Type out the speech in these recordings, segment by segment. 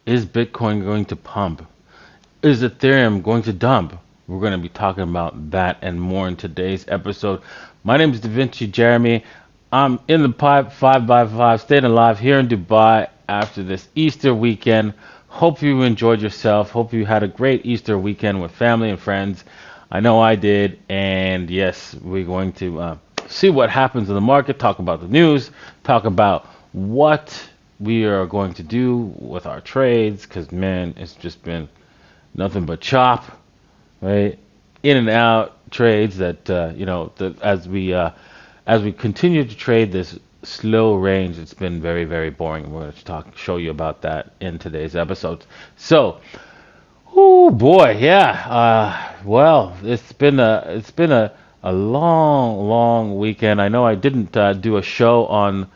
Is Bitcoin going to pump? Is Ethereum going to dump? We're going to be talking about that and more in today's episode. My name is Da Vinci Jeremy. I'm in the pipe 5 by 5 staying alive here in Dubai after this Easter weekend. Hope you enjoyed yourself. Hope you had a great Easter weekend with family and friends. I know I did. And yes, we're going to see what happens in the market, talk about the news, talk about what we are going to do with our trades, because man, it's just been nothing but chop, right? In and out trades that as we continue to trade this slow range, it's been very very boring. We're going to show you about that in today's episode. So, oh boy, yeah. Well, it's been a long weekend. I know I didn't do a show on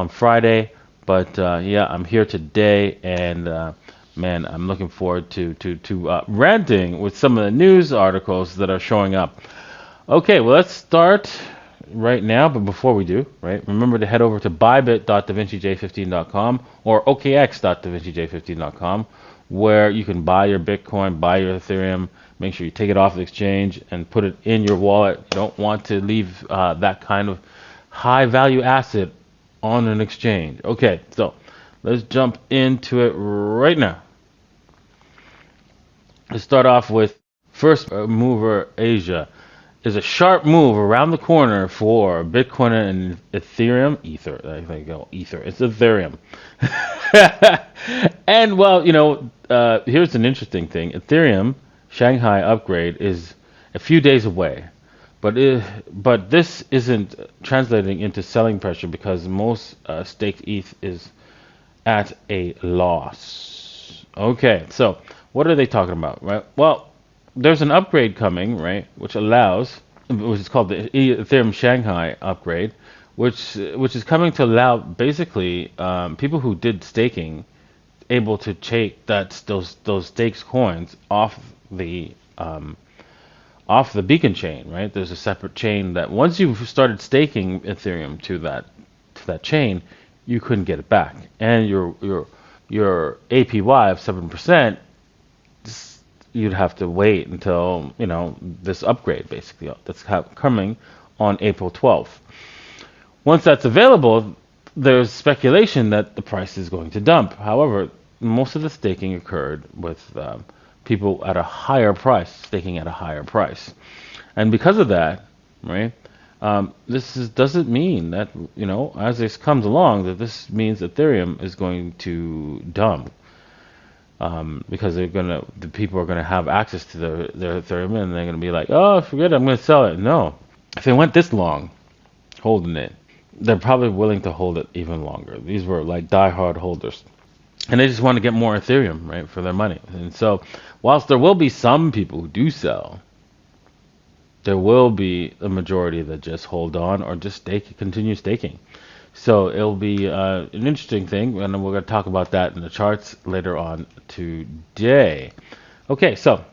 Friday, but yeah, I'm here today, and man, I'm looking forward to ranting with some of the news articles that are showing up. Okay, well, let's start right now, but before we do, right, remember to head over to bybit.davincij15.com or okx.davincij15.com, where you can buy your Bitcoin, buy your Ethereum. Make sure you take it off the exchange and put it in your wallet. You don't want to leave that kind of high value asset on an exchange. Okay, so let's jump into it right now. Let's start off with first mover Asia is a sharp move around the corner for Bitcoin and Ethereum. There you go, Ether. It's Ethereum. And well, here's an interesting thing. Ethereum Shanghai upgrade is a few days away, but this isn't translating into selling pressure because most staked ETH is at a loss. Okay, so what are they talking about, right? Well, there's an upgrade coming, right, which is called the Ethereum Shanghai upgrade, which is coming to allow basically people who did staking able to take those staked coins the um, off the beacon chain, right? There's a separate chain that once you've started staking Ethereum to that chain, you couldn't get it back, and your APY of 7%, you'd have to wait until this upgrade basically that's coming on April 12th. Once that's available, there's speculation that the price is going to dump. However, most of the staking occurred with people at a higher price, staking at a higher price. And because of that, right, doesn't mean that, as this comes along, that this means Ethereum is going to dump. Because the people are gonna have access to their Ethereum, and they're gonna be like, oh, forget it, I'm gonna sell it. No, if they went this long holding it, they're probably willing to hold it even longer. These were like die-hard holders, and they just want to get more Ethereum, right, for their money. And so, whilst there will be some people who do sell, there will be a majority that just hold on or just continue staking. So it'll be an interesting thing, and we're going to talk about that in the charts later on today. Okay, so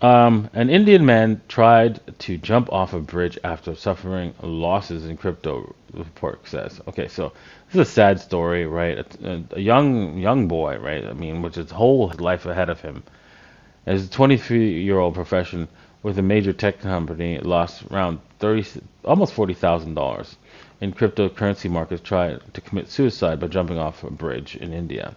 an Indian man tried to jump off a bridge after suffering losses in crypto, the report says. Okay, so this is a sad story, right? A young boy, right? I mean, which his whole life ahead of him. As a 23-year-old profession with a major tech company lost around almost $40,000 in cryptocurrency markets, tried to commit suicide by jumping off a bridge in India.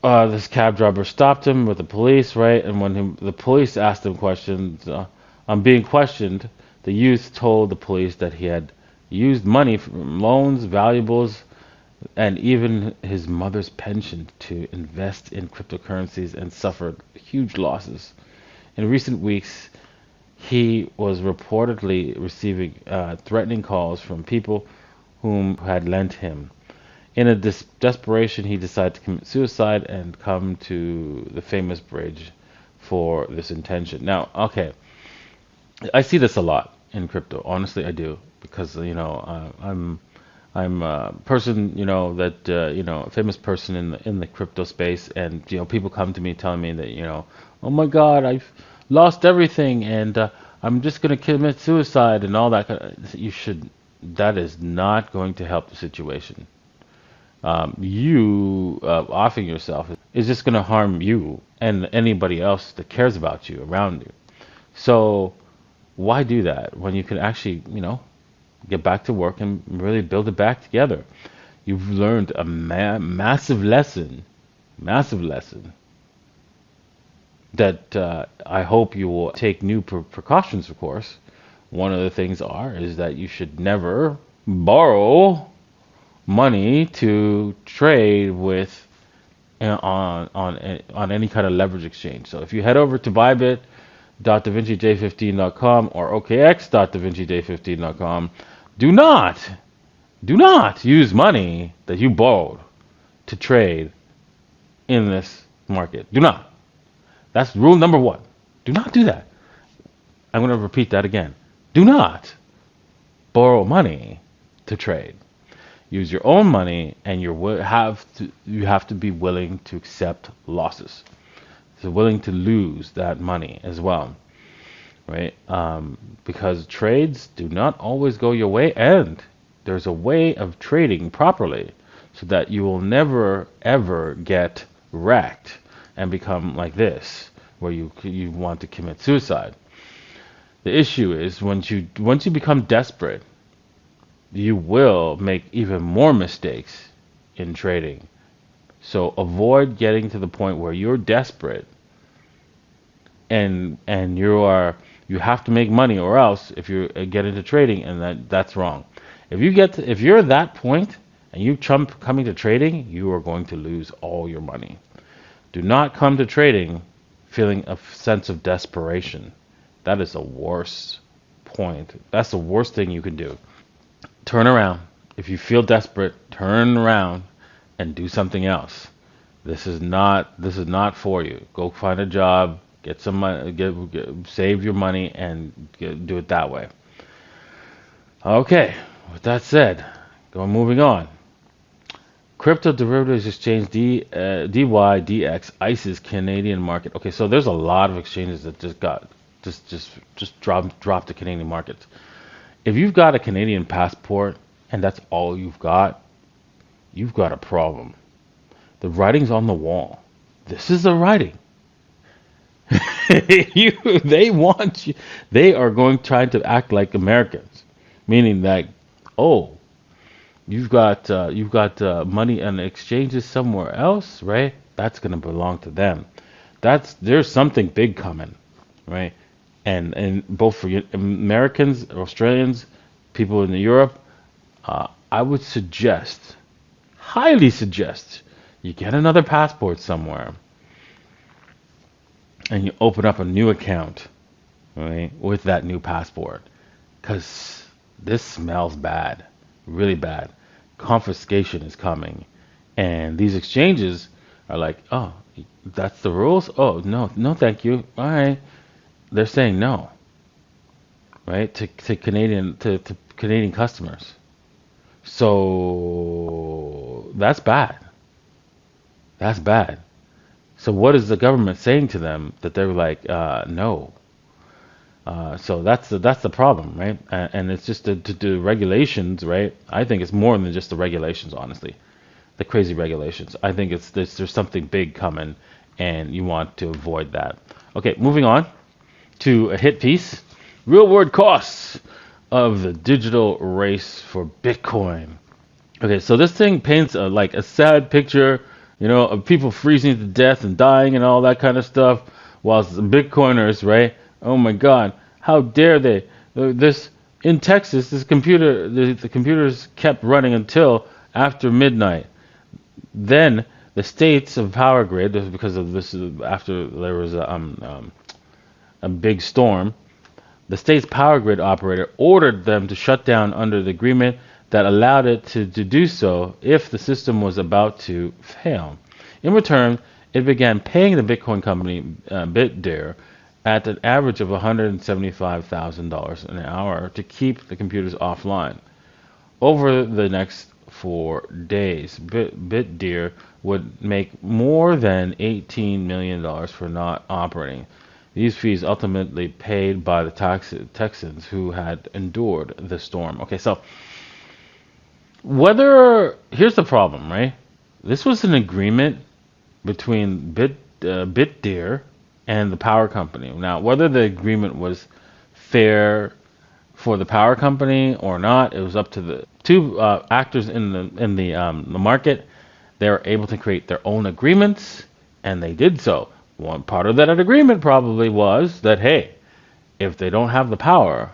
This cab driver stopped him with the police, right? And when the police asked him questions, on being questioned, the youth told the police that he had used money from loans, valuables, and even his mother's pension to invest in cryptocurrencies and suffered huge losses. In recent weeks, he was reportedly receiving threatening calls from people whom had lent him. In a desperation, he decided to commit suicide and come to the famous bridge for this intention. Now, okay, I see this a lot in crypto. Honestly, I do, because I'm a person, that a famous person in the crypto space, and people come to me telling me that oh my God, I've lost everything, and I'm just gonna commit suicide and all that. That is not going to help the situation. you offing yourself is just going to harm you and anybody else that cares about you around you. So why do that when you can actually, get back to work and really build it back together? You've learned a massive lesson, massive lesson that I hope you will take new precautions, of course. One of the things is that you should never borrow money to trade with on any kind of leverage exchange. So if you head over to bybit.davincij15.com or okx.davincij15.com, do not use money that you borrowed to trade in this market. Do not. That's rule number one. Do not do that. I'm going to repeat that again. Do not borrow money to trade. Use your own money, and you have to be willing to accept losses. So willing to lose that money as well, right? Because trades do not always go your way, and there's a way of trading properly so that you will never ever get wrecked and become like this, where you want to commit suicide. The issue is once you become desperate, you will make even more mistakes in trading. So avoid getting to the point where you're desperate and you have to make money, or else if you get into trading, and that's wrong. If you're at that point and you coming to trading, you are going to lose all your money. Do not come to trading feeling a sense of desperation. That is the worst point. That's the worst thing you can do. Turn around. If you feel desperate, turn around and do something else. This is not for you. Go find a job, get some money, save your money, and do it that way. Okay. With that said, moving on. Crypto derivatives exchange DYDX ICE's Canadian market. Okay, so there's a lot of exchanges that just dropped the Canadian market. If you've got a Canadian passport and that's all you've got a problem. The writing's on the wall. This is the writing. They want you. They are trying to act like Americans, meaning that, oh, you've got money and exchanges somewhere else, right? That's going to belong to them. There's something big coming, right? And both for Americans, Australians, people in Europe, I would highly suggest, you get another passport somewhere and you open up a new account, right, with that new passport, because this smells bad, really bad. Confiscation is coming, and these exchanges are like, oh, that's the rules? Oh, no, thank you. All right. They're saying no, right, to Canadian customers. So that's bad. That's bad. So what is the government saying to them that they're like, no? So that's the problem, right? And it's just the regulations, right? I think it's more than just the regulations, honestly. The crazy regulations. I think there's something big coming, and you want to avoid that. Okay, moving on to a hit piece. Real world costs of the digital race for Bitcoin. Okay, so this thing paints a sad picture, of people freezing to death and dying and all that kind of stuff, whilst the Bitcoiners, right? Oh my God, how dare they? This in Texas, the computers kept running until after midnight. Then the states of power grid, because of this, after there was a big storm, the state's power grid operator ordered them to shut down under the agreement that allowed it to do so if the system was about to fail. In return, it began paying the Bitcoin company BitDARE at an average of $175,000 an hour to keep the computers offline. Over the next 4 days, BitDARE would make more than $18 million for not operating. These fees ultimately paid by the Texans who had endured the storm. Okay, so Here's the problem, right? This was an agreement between Bitdeer and the power company. Now, whether the agreement was fair for the power company or not, it was up to the two actors in the market. They were able to create their own agreements, and they did so. One part of that agreement probably was that, hey, if they don't have the power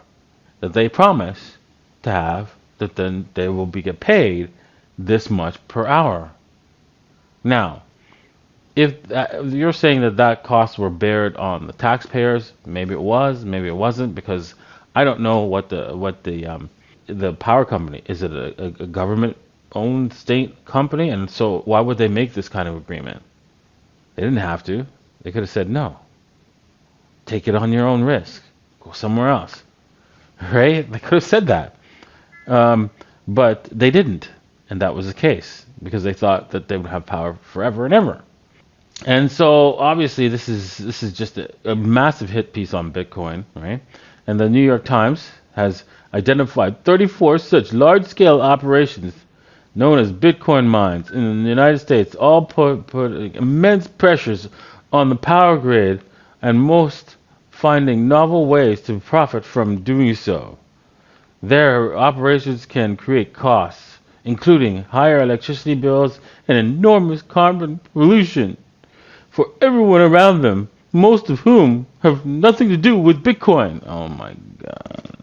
that they promise to have, that then they will get paid this much per hour. Now, if you're saying that costs were bared on the taxpayers, maybe it was, maybe it wasn't, because I don't know what the power company is. It a government-owned state company, and so why would they make this kind of agreement? They didn't have to. They could have said no. Take it on your own risk. Go somewhere else, right? They could have said that, but they didn't, and that was the case because they thought that they would have power forever and ever. And so obviously this is just a massive hit piece on Bitcoin, right? And the New York Times has identified 34 such large-scale operations known as Bitcoin mines in the United States, all put immense pressures on the power grid, and most finding novel ways to profit from doing so. Their operations can create costs, including higher electricity bills and enormous carbon pollution for everyone around them, most of whom have nothing to do with Bitcoin. Oh my god.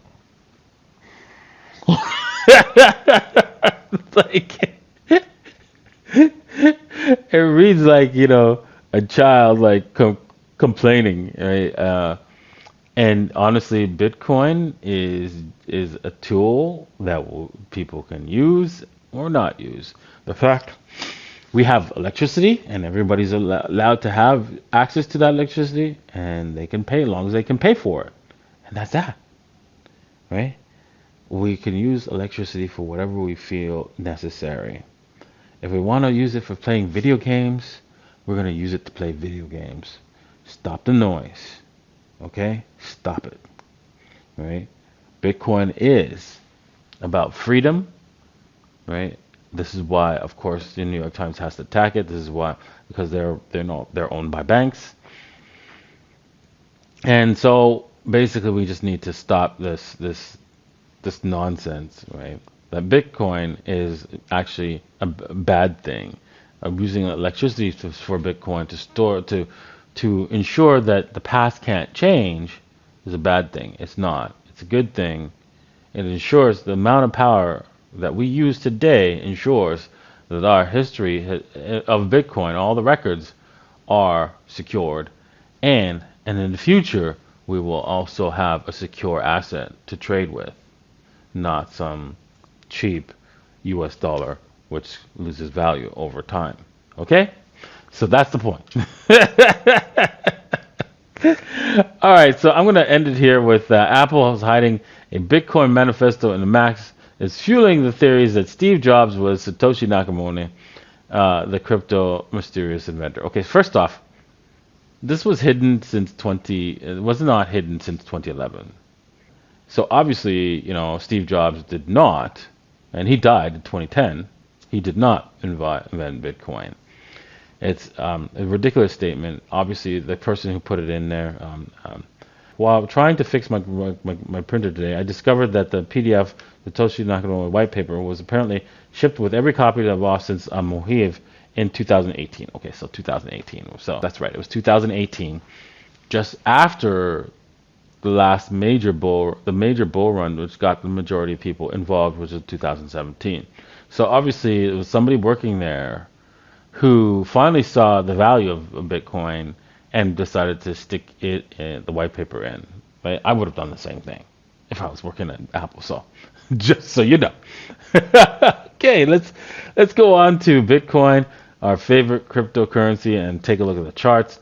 Like, it reads like, a child like complaining, right? And honestly, Bitcoin is a tool that people can use or not use. The fact we have electricity, and everybody's allowed to have access to that electricity, and they can pay as long as they can pay for it, and that's that, right? We can use electricity for whatever we feel necessary. If we want to use it for playing video games, we're going to use it to play video games. Stop the noise, okay? Stop it, right? Bitcoin is about freedom, right? This is why, of course, the New York Times has to attack it. This is why, because they're owned by banks, and so basically we just need to stop this nonsense, right? That Bitcoin is actually a bad thing. Using electricity for Bitcoin to store to ensure that the past can't change is a bad thing. It's not. It's a good thing. It ensures the amount of power that we use today ensures that our history of Bitcoin, all the records, are secured, and in the future we will also have a secure asset to trade with, not some cheap US dollar which loses value over time. Okay? So that's the point. All right, so I'm going to end it here with Apple is hiding a Bitcoin manifesto in the Max is fueling the theories that Steve Jobs was Satoshi Nakamoto, the crypto mysterious inventor. Okay, first off, this was hidden since it was not hidden since 2011. So obviously, Steve Jobs did not, and he died in 2010. He did not invent Bitcoin. It's a ridiculous statement. Obviously, the person who put it in there. While trying to fix my printer today, I discovered that the PDF, the Satoshi Nakamoto white paper, was apparently shipped with every copy that I've lost since Mojave in 2018. Okay, so 2018. So that's right. It was 2018, just after the last major bull run, which got the majority of people involved, which was 2017. So obviously, it was somebody working there who finally saw the value of Bitcoin and decided to stick the white paper in. Right? I would have done the same thing if I was working at Apple. So, just so you know. Okay, let's go on to Bitcoin, our favorite cryptocurrency, and take a look at the charts.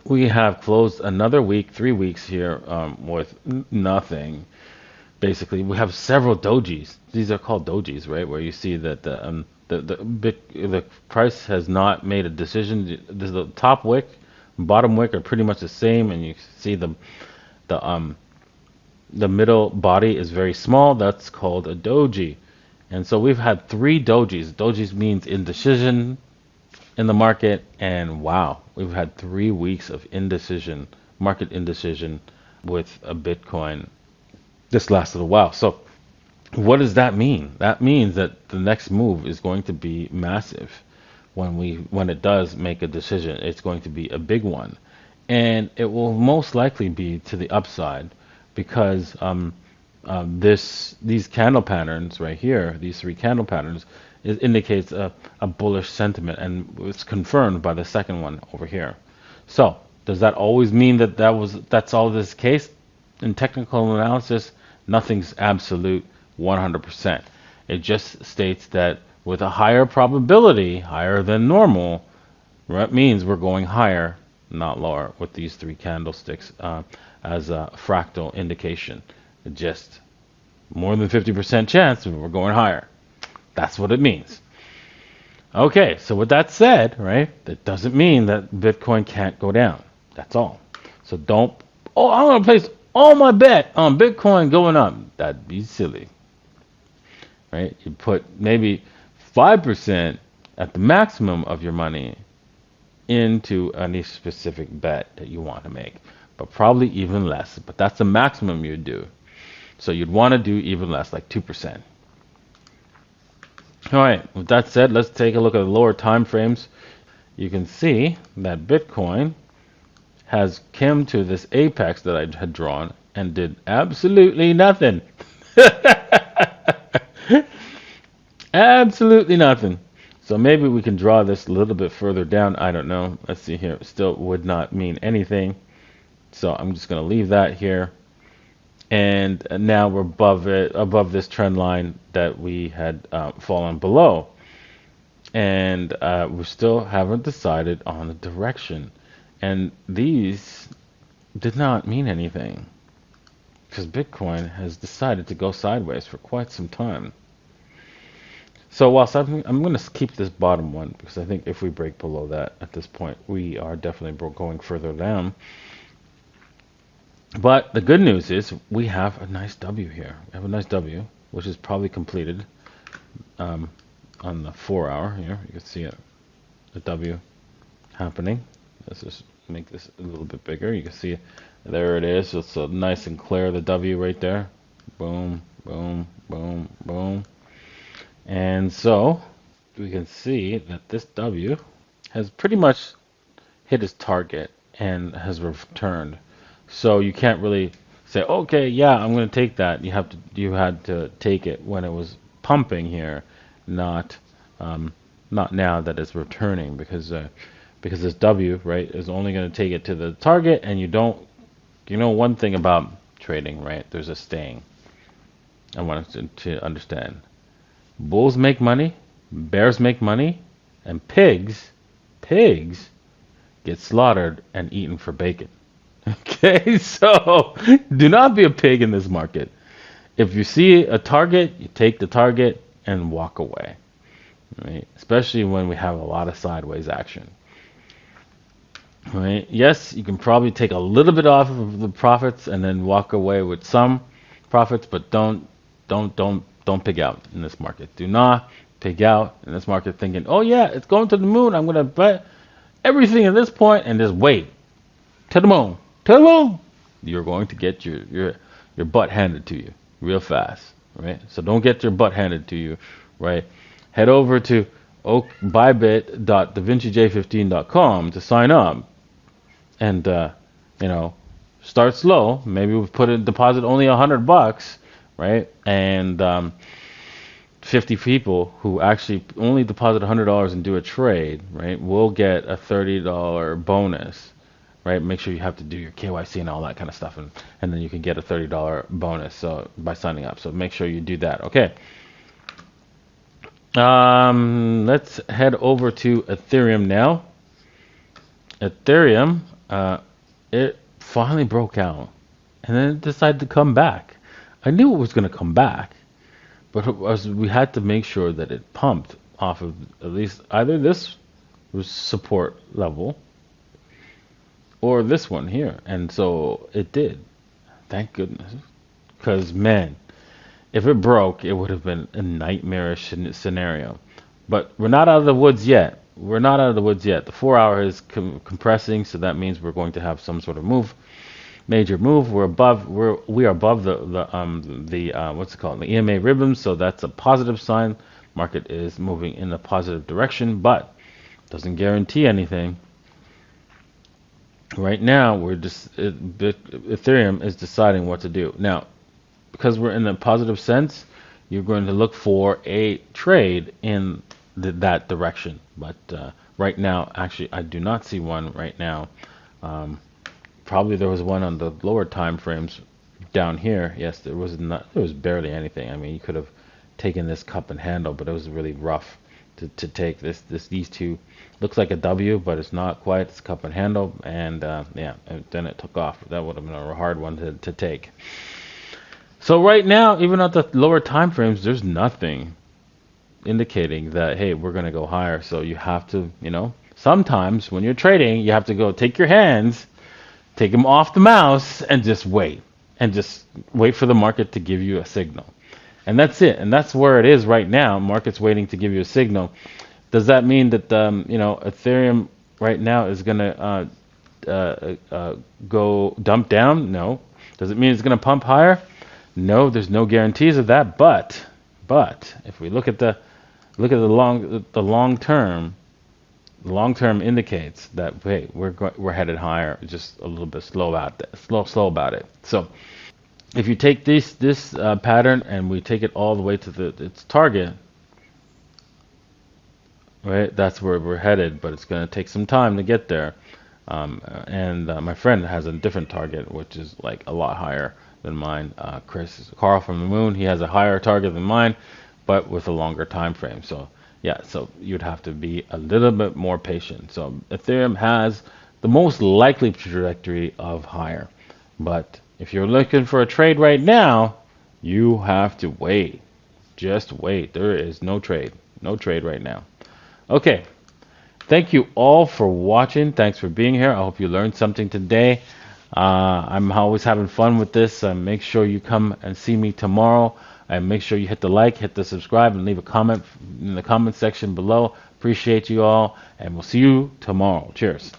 We have closed another week, 3 weeks here, with nothing. Basically, we have several dojis. These are called dojis, right? Where you see that the price has not made a decision. The top wick, bottom wick are pretty much the same, and you see the middle body is very small. That's called a doji, And so we've had 3 dojis. Dojis means indecision in the market, and wow, we've had 3 weeks of indecision, market indecision with a Bitcoin. This lasted a while. So what does that mean? That means that the next move is going to be massive. When it does make a decision, it's going to be a big one, and it will most likely be to the upside because these candle patterns right here, these 3 candle patterns, it indicates a bullish sentiment, and it's confirmed by the second one over here. So does that always mean that that's all this case? In technical analysis, nothing's absolute 100%. It just states that with a higher probability, higher than normal, that means we're going higher, not lower, with these 3 candlesticks as a fractal indication. Just more than 50% chance we're going higher. That's what it means. Okay, so with that said, right, that doesn't mean that Bitcoin can't go down. That's all. So don't, I'm going to place all my bet on Bitcoin going up. That'd be silly. Right? You put maybe 5% at the maximum of your money into any specific bet that you want to make, but probably even less. But that's the maximum you'd do. So you'd want to do even less, like 2%. All right, with that said, let's take a look at the lower time frames. You can see that Bitcoin has come to this apex that I had drawn and did absolutely nothing. Absolutely nothing. So maybe we can draw this a little bit further down. I don't know. Let's see here. It still would not mean anything. So I'm just going to leave that here. And now we're above this trend line that we had fallen below. And we still haven't decided on the direction. And these did not mean anything, because Bitcoin has decided to go sideways for quite some time. So whilst I'm going to keep this bottom one, because I think if we break below that at this point, we are definitely going further down. But the good news is we have a nice W here. We have a nice W, which is probably completed on the 4 hour here. You can see it, the W happening. Let's just make this a little bit bigger. You can see there it is. It's so nice and clear, the W right there. Boom, boom, boom, boom. And so we can see that this W has pretty much hit its target and has returned. So you can't really say, okay, yeah, I'm going to take that. You had to take it when it was pumping here, not now that it's returning, because this W, right, is only going to take it to the target, and you know one thing about trading, right? There's a staying. I want to understand. Bulls make money, bears make money, and pigs get slaughtered and eaten for bacon. Okay, so do not be a pig in this market. If you see a target, you take the target and walk away. Right? Especially when we have a lot of sideways action. Right? Yes, you can probably take a little bit off of the profits and then walk away with some profits, but don't pig out in this market. Do not pig out in this market thinking, oh yeah, it's going to the moon. I'm going to bet everything at this point and just wait to the moon. To the moon. You're going to get your butt handed to you real fast, right? So don't get your butt handed to you, right? Head over to bybit.davincij15.com to sign up, and start slow. Maybe we put a deposit only $100, right? And 50 people who actually only deposit $100 and do a trade, right, will get a $30 bonus. Right, make sure you have to do your KYC and all that kind of stuff, and then you can get a $30 bonus by signing up. So make sure you do that. Okay. Let's head over to Ethereum now. Ethereum, it finally broke out, and then it decided to come back. I knew it was going to come back, but we had to make sure that it pumped off of at least either this was support level, or this one here, and so it did. Thank goodness, because man, If it broke, it would have been a nightmarish scenario. But we're not out of the woods yet. We're not out of the woods yet. The 4 hour is compressing, so that means we're going to have some sort of move, major move. We are above the what's it called, the EMA ribbon, so that's a positive sign. Market is moving in a positive direction, but doesn't guarantee anything. Right now, Ethereum is deciding what to do. Now, because we're in a positive sense, you're going to look for a trade in that direction. But right now, actually, I do not see one right now. Probably there was one on the lower time frames down here. Yes, there was not. There was barely anything. I mean, you could have taken this cup and handle, but it was really rough to take these two. Looks like a W, but it's not quite. It's cup and handle, and yeah, and then it took off. That would have been a hard one to take. So right now, even at the lower time frames, there's nothing indicating that, hey, we're going to go higher. So you have to, sometimes when you're trading, you have to go take your hands, take them off the mouse, and just wait. And just wait for the market to give you a signal. And that's it. And that's where it is right now. Market's waiting to give you a signal. Does that mean that, Ethereum right now is going to go dump down? No. Does it mean it's going to pump higher? No, there's no guarantees of that. But if we look at the long term, the long term indicates that, hey, we're headed higher. Just a little bit slow about it. So if you take this pattern and we take it all the way to its target, right? That's where we're headed, but it's going to take some time to get there. And my friend has a different target, which is like a lot higher than mine. Carl from the Moon, he has a higher target than mine, but with a longer time frame. So yeah, so you'd have to be a little bit more patient. So Ethereum has the most likely trajectory of higher, but if you're looking for a trade right now, you have to wait. Just wait. There is no trade right now. Okay. Thank you all for watching. Thanks for being here. I hope you learned something today. I'm always having fun with this. Make sure you come and see me tomorrow. And make sure you hit the like, hit the subscribe, and leave a comment in the comment section below. Appreciate you all, and we'll see you tomorrow. Cheers.